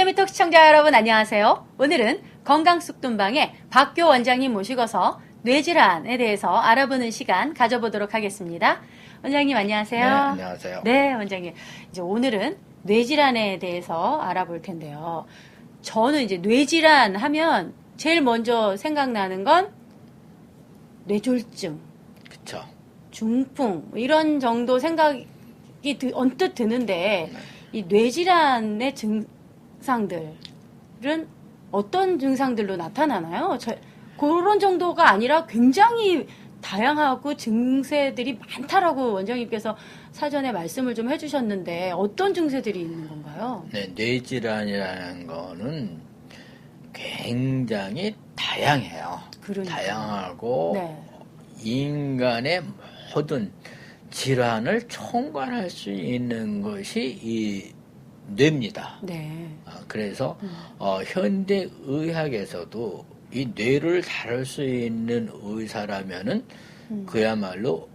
TV톡 시청자 여러분 안녕하세요. 오늘은 건강쑥돈방의 박교 원장님 모시고서 뇌질환에 대해서 알아보는 시간 가져보도록 하겠습니다. 원장님 안녕하세요. 네, 안녕하세요. 네, 원장님. 이제 오늘은 뇌질환에 대해서 알아볼 텐데요. 저는 이제 뇌질환 하면 제일 먼저 생각나는 건 뇌졸중, 그쵸. 중풍 이런 정도 생각이 언뜻 드는데 이 뇌질환의 증상들은 어떤 증상들로 나타나나요? 그런 정도가 아니라 굉장히 다양하고 증세들이 많다라고 원장님께서 사전에 말씀을 좀 해주셨는데 어떤 증세들이 있는 건가요? 네, 뇌질환이라는 거는 굉장히 다양해요. 그러니까요. 다양하고 네. 인간의 모든 질환을 총괄할 수 있는 것이 이 뇌입니다. 네. 그래서 현대 의학에서도 이 뇌를 다룰 수 있는 의사라면은 그야말로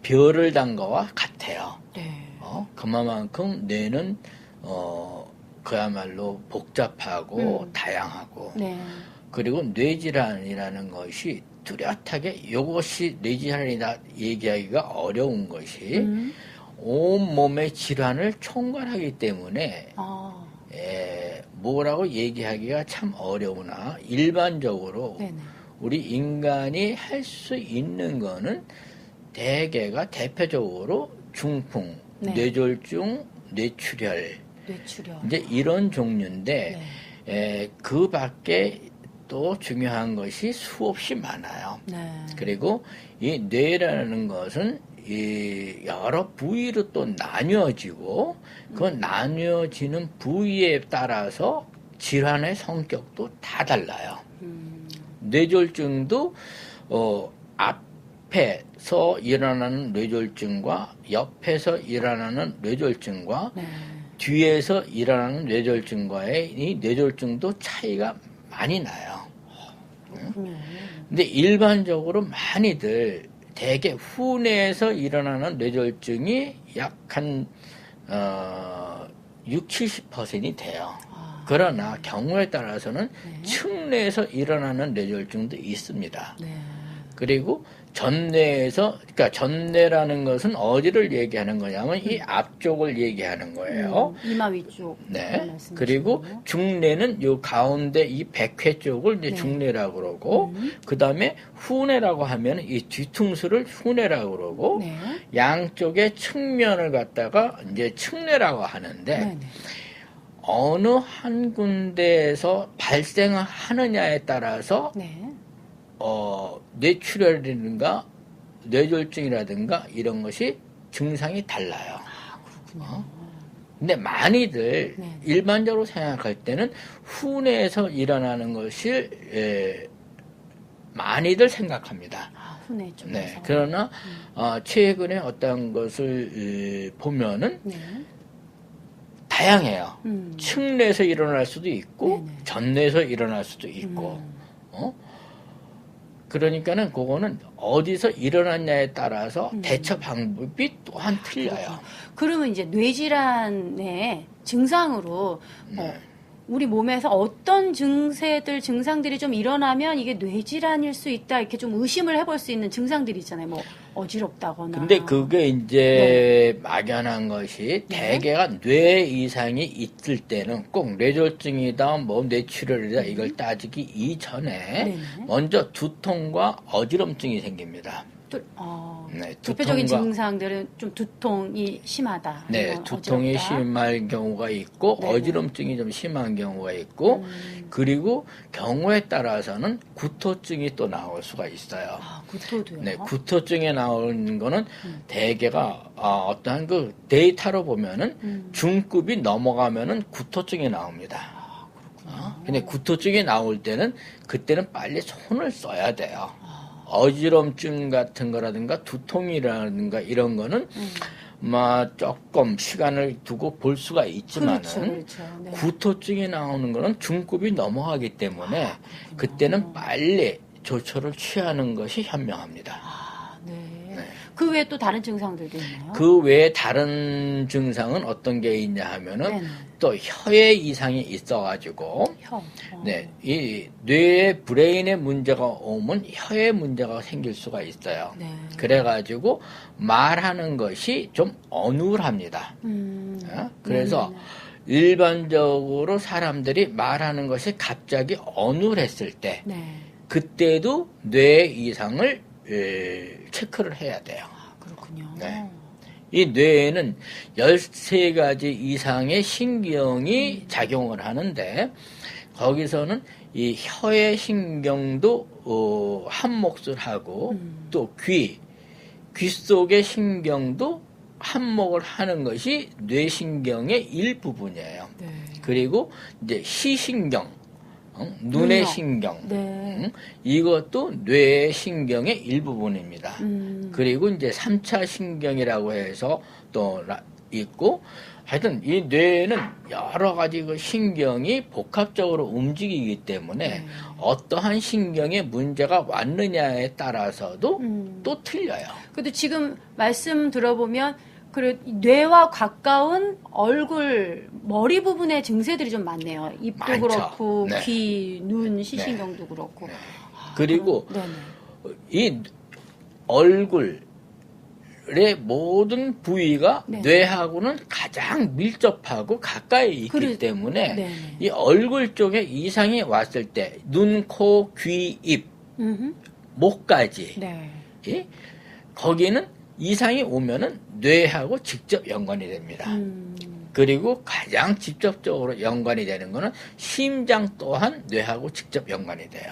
별을 단 거와 같아요. 네. 그만큼 뇌는 그야말로 복잡하고 다양하고 네. 그리고 뇌질환이라는 것이 뚜렷하게 이것이 뇌질환이다 얘기하기가 어려운 것이 온몸의 질환을 총괄하기 때문에 뭐라고 얘기하기가 참 어려우나 일반적으로 네네. 우리 인간이 할 수 있는 거는 대표적으로 중풍, 네. 뇌졸중, 뇌출혈 뇌출혈. 이제 이런 종류인데 그 밖에 또 중요한 것이 수없이 많아요. 네. 그리고 이 뇌라는 것은 이 여러 부위로 또 나뉘어지고 그 나뉘어지는 부위에 따라서 질환의 성격도 다 달라요. 뇌졸중도 앞에서 일어나는 뇌졸중과 옆에서 일어나는 뇌졸중과 네. 뒤에서 일어나는 뇌졸중과의 이 뇌졸중도 차이가 많이 나요. 근데 일반적으로 많이들 대개 후뇌에서 일어나는 뇌졸중이 약 한 60~70%이 돼요. 그러나 경우에 따라서는 측뇌에서 일어나는 뇌졸중도 있습니다. 네. 그리고 전뇌에서, 그러니까 전뇌라는 것은 어디를 얘기하는 거냐면 이 앞쪽을 얘기하는 거예요. 이마 위쪽. 네. 그리고 중뇌는 요 가운데 이 백회 쪽을 이제 중뇌라고 그러고, 그 다음에 후뇌라고 하면 이 뒤통수를 후뇌라고 그러고, 네. 양쪽의 측면을 갖다가 이제 측뇌라고 하는데, 네네. 어느 한 군데에서 발생하느냐에 따라서 네. 뇌출혈이라든가 뇌졸중이라든가 이런 것이 증상이 달라요. 그렇군요. 근데 많이들 네. 일반적으로 생각할 때는 후뇌에서 일어나는 것을 많이들 생각합니다. 후뇌 쪽에서. 네. 그러나 최근에 어떤 것을 보면은 네. 다양해요. 측뇌에서 일어날 수도 있고 네네. 전뇌에서 일어날 수도 있고 그러니까는 그거는 어디서 일어났냐에 따라서 대처 방법이 또한 틀려요. 그러면 이제 뇌질환의 증상으로 우리 몸에서 어떤 증상들이 좀 일어나면 이게 뇌질환일 수 있다 이렇게 좀 의심을 해볼 수 있는 증상들이 있잖아요. 뭐 어지럽다거나. 근데 그게 이제 막연한 것이 대개가 뇌 이상이 있을 때는 꼭 뇌졸중이다, 뭐 뇌출혈이다 이걸 따지기 이전에 먼저 두통과 어지럼증이 생깁니다. 네, 대표적인 증상들은 좀 두통이 심하다. 네, 두통이 어지럽다. 심할 경우가 있고 어지럼증이 좀 심한 경우가 있고 그리고 경우에 따라서는 구토증이 또 나올 수가 있어요. 구토도요? 네, 구토증에 나오는 거는 대개가 어떠한 그 데이터로 보면은 중급이 넘어가면은 구토증이 나옵니다. 근데 구토증이 나올 때는 그때는 빨리 손을 써야 돼요. 어지럼증 같은 거라든가 두통이라든가 이런 거는 조금 시간을 두고 볼 수가 있지만은 그렇죠. 네. 구토증이 나오는 거는 중급이 넘어가기 때문에 그때는 빨리 조처를 취하는 것이 현명합니다. 네. 그 외에 또 다른 증상들도 있나요? 그 외에 다른 증상은 어떤 게 있냐 하면은 네네. 또 혀에 이상이 있어가지고 혀. 네, 이 뇌에 브레인에 문제가 오면 혀에 문제가 생길 수가 있어요. 네. 그래가지고 말하는 것이 좀 어눌합니다. 그래서 일반적으로 사람들이 말하는 것이 갑자기 어눌했을 때 네. 그때도 뇌 이상을 체크를 해야 돼요. 아, 그렇군요. 네. 이 뇌에는 13가지 이상의 신경이 작용을 하는데 거기서는 이 혀의 신경도 한 몫을 하고 또 귀 속의 신경도 한몫을 하는 것이 뇌신경의 일부분이에요. 네. 그리고 이제 시신경, 눈의 눈요. 신경, 네. 이것도 뇌의 신경의 일부분입니다. 그리고 이제 3차 신경이라고 해서 또 있고, 하여튼 이 뇌에는 여러 가지 그 신경이 복합적으로 움직이기 때문에 네. 어떠한 신경에 문제가 왔느냐에 따라서도 또 틀려요. 그래도 지금 말씀 들어보면 그래 뇌와 가까운 얼굴, 머리 부분의 증세들이 좀 많네요. 입도 많죠. 그렇고 네. 귀, 눈, 시신경도 그렇고. 그리고 네네. 이 얼굴의 모든 부위가 네. 뇌하고는 가장 밀접하고 가까이 있기 때문에 네네. 이 얼굴 쪽에 이상이 왔을 때 눈, 코, 귀, 입, 음흠. 목까지 네. 예? 거기는 이상이 오면은 뇌하고 직접 연관이 됩니다. 그리고 가장 직접적으로 연관이 되는 거는 심장 또한 뇌하고 직접 연관이 돼요.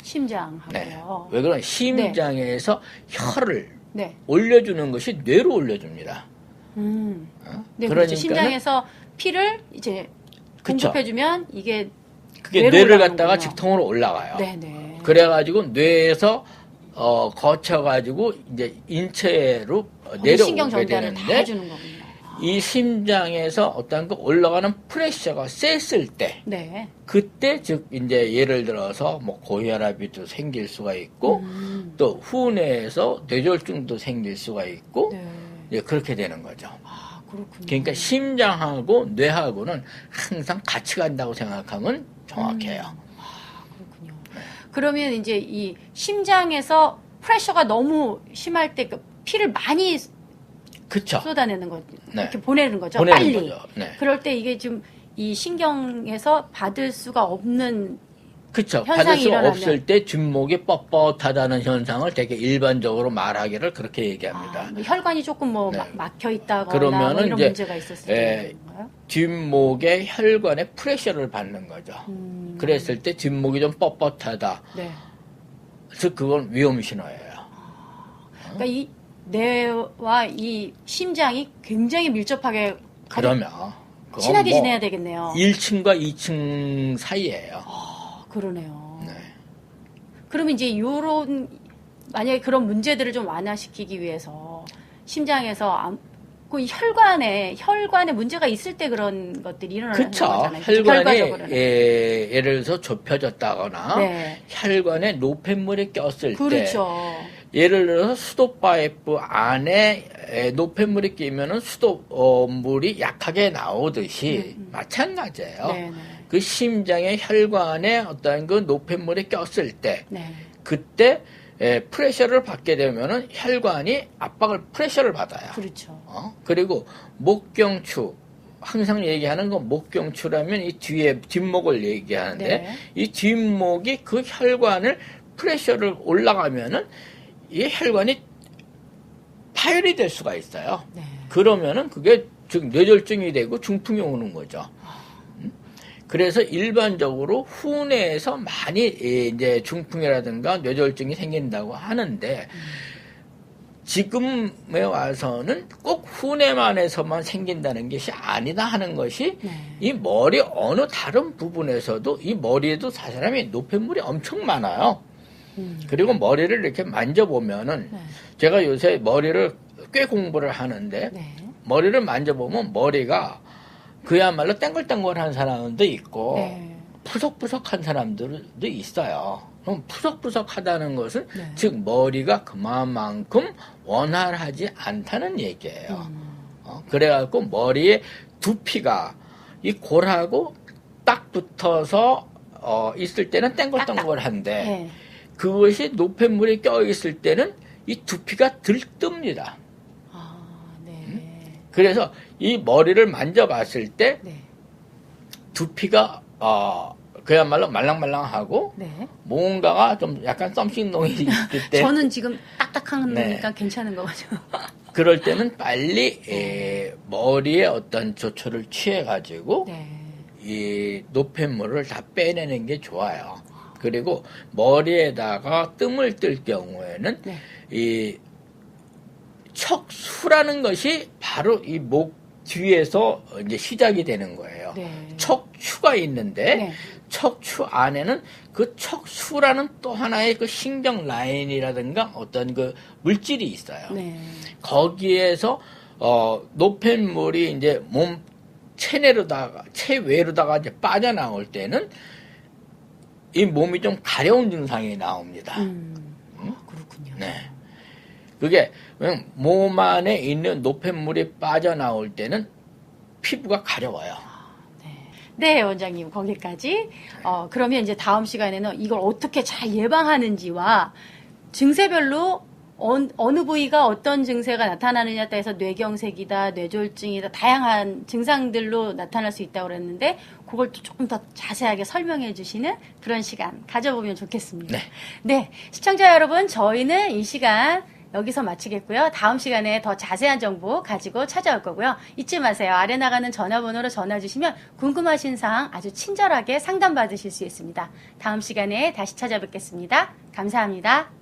심장하고요. 네. 왜 그러냐? 심장에서 혀를 네. 올려주는 것이 뇌로 올려줍니다. 네, 그렇죠. 그러니까는 심장에서 피를 이제 그쵸. 공급해주면 이게 그게 뇌로 뇌를 올라가는군요. 갖다가 직통으로 올라가요. 네네. 그래가지고 뇌에서 거쳐가지고 이제 인체로 신경 내려오게 전달을 다 되는데 해주는 거군요. 이 심장에서 어떤 그 올라가는 프레셔가 셌을 때 네. 그때 즉 이제 예를 들어서 뭐 고혈압이 또 생길 수가 있고 또 후뇌에서 뇌졸중도 생길 수가 있고 네. 예, 그렇게 되는 거죠. 아, 그렇군요. 그러니까 심장하고 뇌하고는 항상 같이 간다고 생각하면 정확해요. 그렇군요. 그러면 이제 이 심장에서 프레셔가 너무 심할 때 그 피를 많이 그쵸? 쏟아내는 거 네. 이렇게 보내는 거죠. 보내는 빨리. 거죠. 네. 그럴 때 이게 좀 이 신경에서 받을 수가 없는 그쵸. 현상이 받을 수 일어나면. 없을 때 뒷목이 뻣뻣하다는 현상을 되게 일반적으로 말하기를 그렇게 얘기합니다. 뭐 혈관이 조금 뭐 네. 막혀 있다거나 그러면은 뭐 이런 이제, 문제가 있었을 때 건가요? 뒷목의 혈관에 프레셔를 받는 거죠. 그랬을 때 뒷목이 좀 뻣뻣하다. 네. 그래서 그건 위험 신호예요. 그러니까 이 뇌와 이 심장이 굉장히 밀접하게 그러면 그건 친하게 뭐 지내야 되겠네요. 1층과 2층 사이예요. 그러네요. 네. 그러면 이제 요런 만약에 그런 문제들을 좀 완화시키기 위해서 심장에서 그 혈관에 문제가 있을 때 그런 것들이 일어나는 그쵸. 거잖아요. 혈관이 결과적으로는. 예를 들어서 좁혀졌다거나 네. 혈관에 노폐물이 꼈을 때 그렇죠. 예를 들어서 수도 파이프 안에 노폐물이 끼면은 수도 물이 약하게 나오듯이 마찬가지예요. 네, 네. 그 심장의 혈관에 어떤 그 노폐물이 꼈을 때 네. 그때 프레셔를 받게 되면은 혈관이 프레셔를 받아요. 그렇죠. 그리고 목경추 항상 얘기하는 건 목경추라면 이 뒤에 뒷목을 얘기하는데 네. 이 뒷목이 그 혈관을 프레셔를 올라가면은 이 혈관이 파열이 될 수가 있어요. 네. 그러면은 그게 즉 뇌졸중이 되고 중풍이 오는 거죠. 그래서 일반적으로 후뇌에서 많이 이제 중풍이라든가 뇌졸중이 생긴다고 하는데 지금에 와서는 꼭 후뇌만에서만 생긴다는 것이 아니다 하는 것이 네. 이 머리 어느 다른 부분에서도 이 머리에도 사람이 노폐물이 엄청 많아요. 그리고 머리를 이렇게 만져보면은 네. 제가 요새 머리를 꽤 공부를 하는데 네. 머리를 만져보면 머리가 그야말로 땡글땡글한 사람도 있고 네. 푸석푸석한 사람들도 있어요. 그럼 푸석푸석하다는 것은 네. 즉 머리가 그만큼 원활하지 않다는 얘기예요. 그래갖고 머리에 두피가 이 골하고 딱 붙어서 있을 때는 땡글땡글한데 네. 그것이 노폐물에 껴 있을 때는 이 두피가 들뜹니다. 아, 네. 그래서 이 머리를 만져봤을 때 네. 두피가 그야말로 말랑말랑하고 네. 뭔가가 좀 약간 썸씽동이 있을 때 저는 지금 딱딱한 네. 거니까 괜찮은 거 같죠. 그럴 때는 빨리 머리에 어떤 조처를 취해가지고 네. 이 노폐물을 다 빼내는 게 좋아요. 그리고 머리에다가 뜸을 뜰 경우에는 네. 이 척수라는 것이 바로 이 목 뒤에서 이제 시작이 되는 거예요. 네. 척추가 있는데 네. 척추 안에는 그 척수라는 또 하나의 그 신경 라인이라든가 어떤 그 물질이 있어요. 네. 거기에서 노폐물이 이제 몸 체외로다가 이제 빠져나올 때는 이 몸이 좀 가려운 증상이 나옵니다. 그렇군요. 네. 그게 몸 안에 있는 노폐물이 빠져나올 때는 피부가 가려워요. 네, 원장님, 거기까지. 그러면 이제 다음 시간에는 이걸 어떻게 잘 예방하는지와 증세별로 어느 부위가 어떤 증세가 나타나느냐에 따라서 뇌경색이다, 뇌졸중이다, 다양한 증상들로 나타날 수 있다고 그랬는데, 그걸 또 조금 더 자세하게 설명해 주시는 그런 시간 가져보면 좋겠습니다. 네. 네, 시청자 여러분, 저희는 이 시간 여기서 마치겠고요. 다음 시간에 더 자세한 정보 가지고 찾아올 거고요. 잊지 마세요. 아래 나가는 전화번호로 전화 주시면 궁금하신 사항 아주 친절하게 상담받으실 수 있습니다. 다음 시간에 다시 찾아뵙겠습니다. 감사합니다.